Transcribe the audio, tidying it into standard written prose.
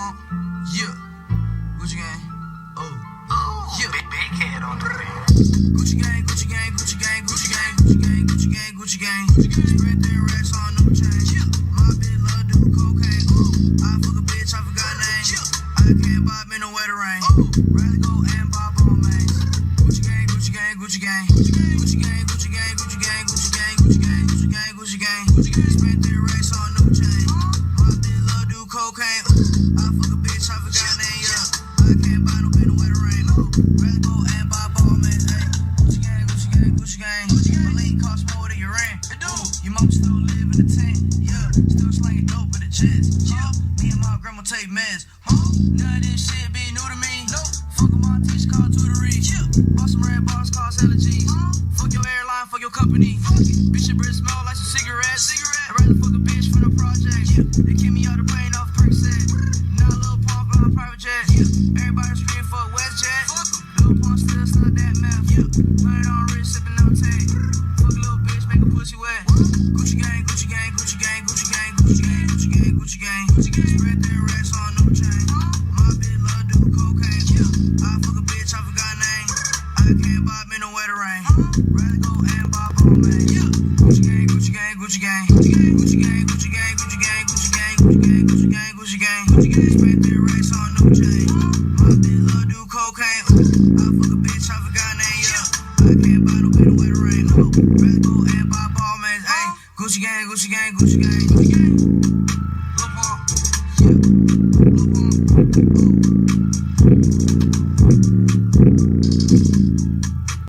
pump, yeah. Gucci gang, oh, yeah. Big head on the bed. Gucci gang, Gucci gang, Gucci gang, Gucci gang, Gucci gang, Gucci gang, Gucci gang. Spread their racks on no chain. My bitch love do cocaine. I fuck a bitch, I forgot name. I can't buy me no wetter rain. Rather go and buy ball man. Gucci gang, Gucci gang, Gucci gang, Gucci gang, Gucci gang, Gucci gang, Gucci gang, Gucci gang, Gucci gang, Gucci gang, Gucci gang. Spread their racks on no chain. My bitch love do cocaine. I fuck a bitch, I forgot name. Yeah, I can't buy no bitch no wetter rain. Rather go and buy ball man. Gucci gang, Gucci gang, Gucci gang. My lean cost more than your rent. Your mom still live in the tent. Yeah, still slanging dope in the chest. Yeah, me and my grandma take meds. None of this shit be new to me. Fuck my teach called tutoring. Bought some red bars, cause allergies. Fuck your airline, fuck your company. Bitch, your breath smell like some cigarettes. I'd rather fuck a bitch from the project. They kick me out the plane off Percocet. Now a little pump on a private jet. Everybody scream for a WestJet. Little pump still stuck that meth. Put it on wrist, sipping no tank. Fuck a little bitch, make a pussy wet. Gucci gang, Gucci gang, Gucci gang, Gucci gang, Gucci gang, Gucci gang, Gucci gang. Spread their racks on no chain. My bitch love do cocaine. I fuck a bitch, I forgot name. I can't buy me no wetter rain. Rather go and buy ball man. Gucci gang, Gucci gang, Gucci gang, Gucci gang, Gucci gang, Gucci gang, Gucci gang, Gucci gang, Gucci gang, Gucci gang, Gucci gang. Spread their racks on no chain. My bitch love do cocaine. I fuck a bitch, I forgot name. Yeah, I can't buy no bitch no wetter rain. Rather go and buy ball man. Hey, Gucci gang, Gucci gang, Gucci gang, Gucci gang. Lil' pump, yeah, Lil' pump.